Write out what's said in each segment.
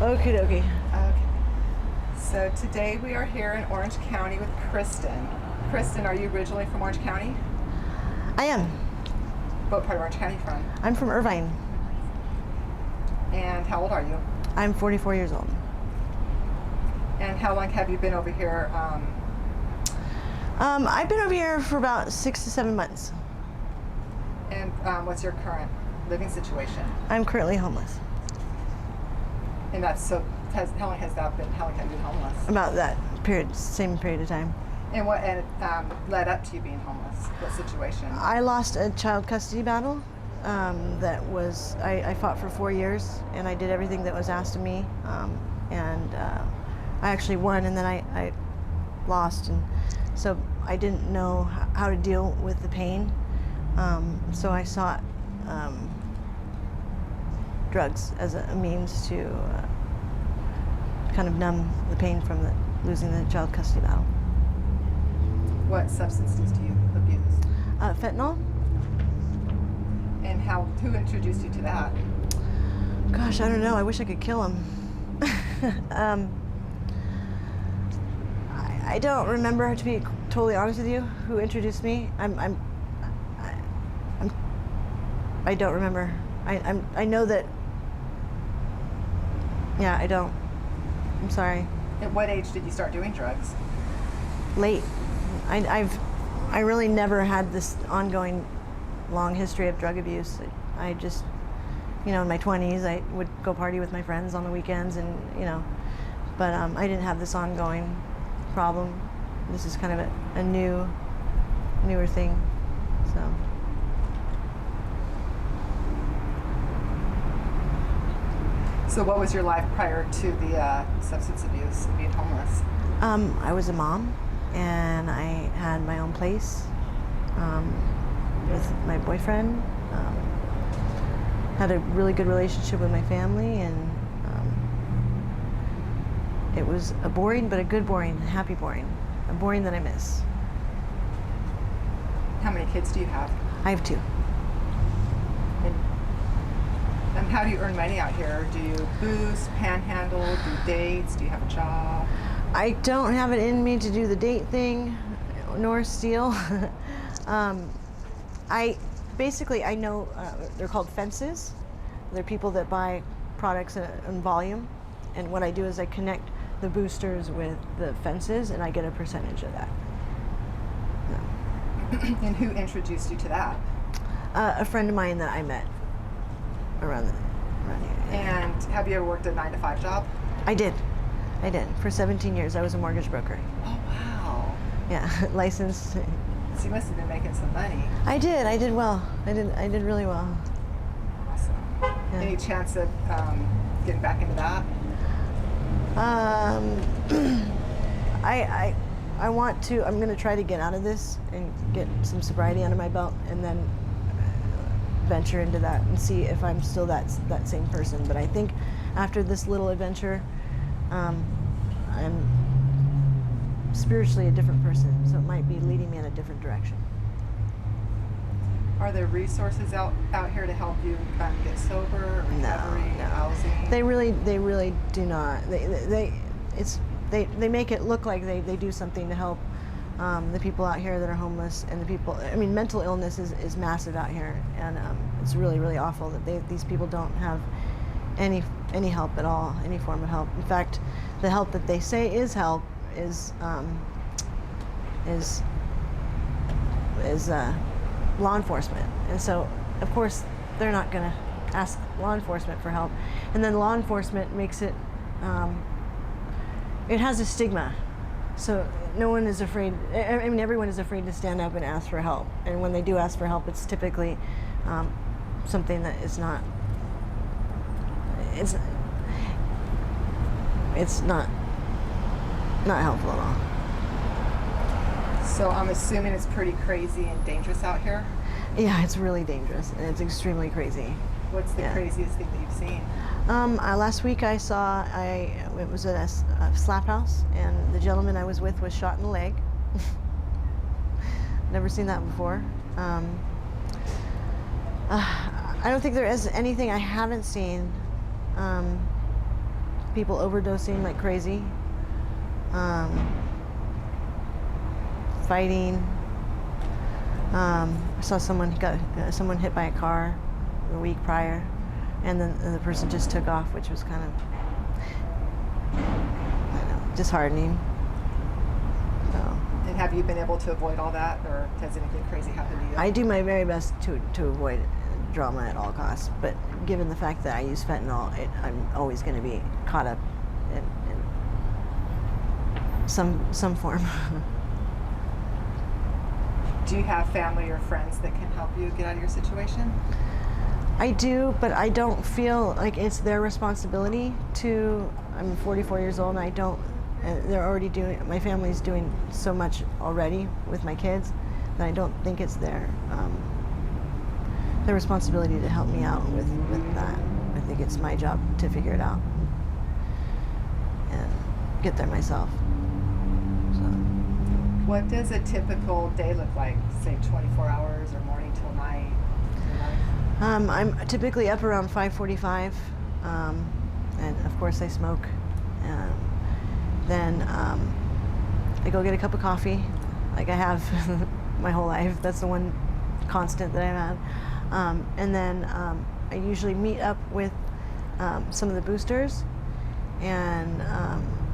Okie dokie. Okay. So today we are here in Orange County with Kristin. Kristin, are you originally from Orange County? I am. What part of Orange County are you from? I'm from Irvine. And how old are you? I'm 44 years old. And how long have you been over here? I've been over here for about 6 to 7 months. And what's your current living situation? I'm currently homeless. And that's so. How long has that been? How long have you been homeless? About that period, same period of time. And what led up to you being homeless? What situation? I lost a child custody battle. That was I fought for 4 years, and I did everything that was asked of me. I actually won, and then I lost, and so I didn't know how to deal with the pain. So I sought drugs as a means to kind of numb the pain from losing the child custody battle. What substances do you abuse? Fentanyl. And who introduced you to that? Gosh, I don't know. I wish I could kill him. I don't remember, to be totally honest with you, who introduced me. I don't remember. I know that. Yeah, I don't. I'm sorry. At what age did you start doing drugs? Late. I really never had this ongoing long history of drug abuse. I just, in my 20s, I would go party with my friends on the weekends, and but I didn't have this ongoing problem. This is kind of a newer thing. So what was your life prior to the substance abuse and being homeless? I was a mom, and I had my own place with my boyfriend. Had a really good relationship with my family, and it was a boring, but a good boring, happy boring, a boring that I miss. How many kids do you have? I have 2. And how do you earn money out here? Do you boost, panhandle, do dates? Do you have a job? I don't have it in me to do the date thing, nor steal. I know they're called fences. They're people that buy products in volume, and what I do is I connect the boosters with the fences, and I get a percentage of that. And who introduced you to that? A friend of mine that I met around here. And have you ever worked a 9-to-5 job? I did. For 17 years, I was a mortgage broker. Oh, wow. Yeah, licensed. So you must have been making some money. I did well. I did really well. Awesome. Yeah. Any chance of getting back into that? I want to. I'm going to try to get out of this and get some sobriety under my belt, and then venture into that and see if I'm still that same person. But I think after this little adventure, I'm spiritually a different person, so it might be leading me in a different direction. Are there resources out here to help you get sober, recovery, housing? They really do not. They make it look like they do something to help the people out here that are homeless, and the people. I mean, mental illness is massive out here, and it's really awful that these people don't have any help at all, any form of help. In fact, the help that they say is help is law enforcement, and so of course they're not going to ask law enforcement for help, and then law enforcement makes it it has a stigma, so no one is afraid. I mean, everyone is afraid to stand up and ask for help, and when they do ask for help, it's typically something that is not. It's not helpful at all. So I'm assuming it's pretty crazy and dangerous out here? Yeah, it's really dangerous, and it's extremely crazy. What's the craziest thing that you've seen? Last week I saw, it was at a slap house, and the gentleman I was with was shot in the leg. Never seen that before. I don't think there is anything I haven't seen. people overdosing like crazy, fighting. I saw someone hit by a car a week prior, and then the person just took off, which was kind of, I don't know, disheartening. So, And have you been able to avoid all that, or has anything crazy happened to you? I do my very best to avoid drama at all costs, but given the fact that I use fentanyl, I'm always going to be caught up in some form. Do you have family or friends that can help you get out of your situation? I do, but I don't feel like it's their responsibility to. I'm 44 years old, and I don't. And they're already doing. My family's doing so much already with my kids that I don't think it's their responsibility to help me out with that. I think it's my job to figure it out and get there myself. So. What does a typical day look like? Say 24 hours or morning till night? I'm typically up around 5:45, and of course I smoke. Then I go get a cup of coffee, like I have my whole life. That's the one constant that I've had. And then I usually meet up with some of the boosters, and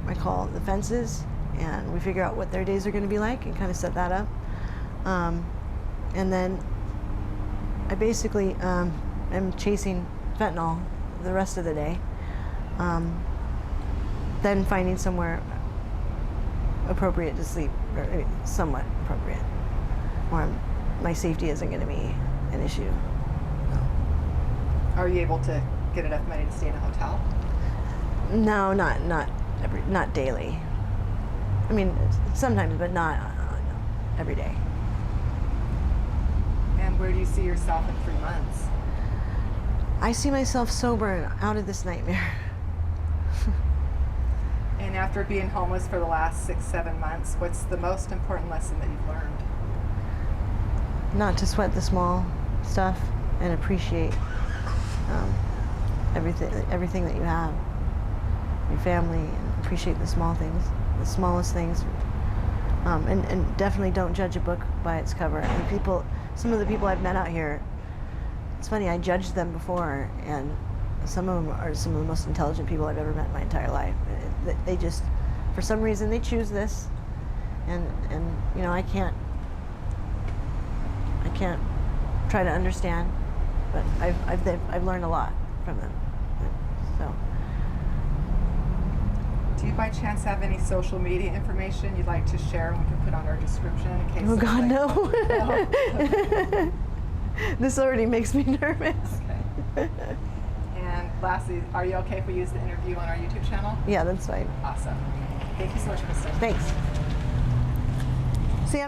I call the fences, and we figure out what their days are going to be like and kind of set that up. And then I basically am chasing fentanyl the rest of the day. Then finding somewhere appropriate to sleep, or somewhat appropriate, where my safety isn't going to be an issue. Are you able to get enough money to stay in a hotel? No, not daily. I mean, sometimes, but not every day. And where do you see yourself in 3 months? I see myself sober and out of this nightmare. And after being homeless for the last 6-7 months, what's the most important lesson that you've learned? Not to sweat the small stuff and appreciate everything that you have, your family, and appreciate the small things, the smallest things. And definitely don't judge a book by its cover. And some of the people I've met out here, it's funny, I judged them before, and some of them are some of the most intelligent people I've ever met in my entire life. They just, for some reason, they choose this, and you know, I can't try to understand, but I've learned a lot from them. So. Do you by chance have any social media information you'd like to share and we can put on our description in case? Oh God, no. No? This already makes me nervous. Okay. And lastly, are you okay if we use the interview on our YouTube channel? Yeah, that's fine. Awesome. Thank you so much, Kristin. Thanks. See, I'm not